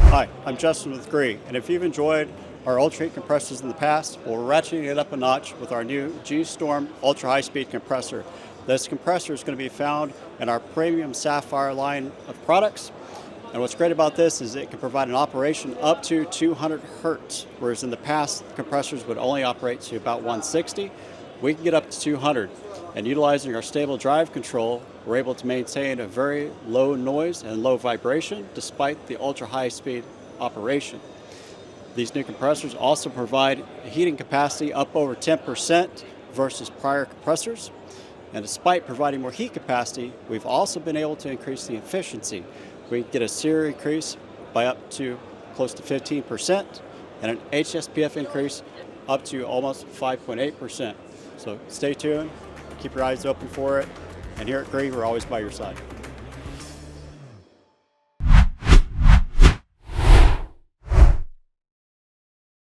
Hi, I'm Justin with Gree, and if you've enjoyed our ultra heat compressors in the past, we're ratcheting it up a notch with our new G-Storm ultra high speed compressor. This compressor is going to be found in our premium Sapphire line of products. And what's great about this is it can provide an operation up to 200 hertz, whereas in the past compressors would only operate to about 160. We can get up to 200. And utilizing our stable drive control, we're able to maintain a very low noise and low vibration despite the ultra high speed operation. These new compressors also provide heating capacity up over 10% versus prior compressors. And despite providing more heat capacity, we've also been able to increase the efficiency. We can get a SEER increase by up to close to 15% and an HSPF increase up to almost 5.8%. So stay tuned, keep your eyes open for it, and here at Gree, we're always by your side.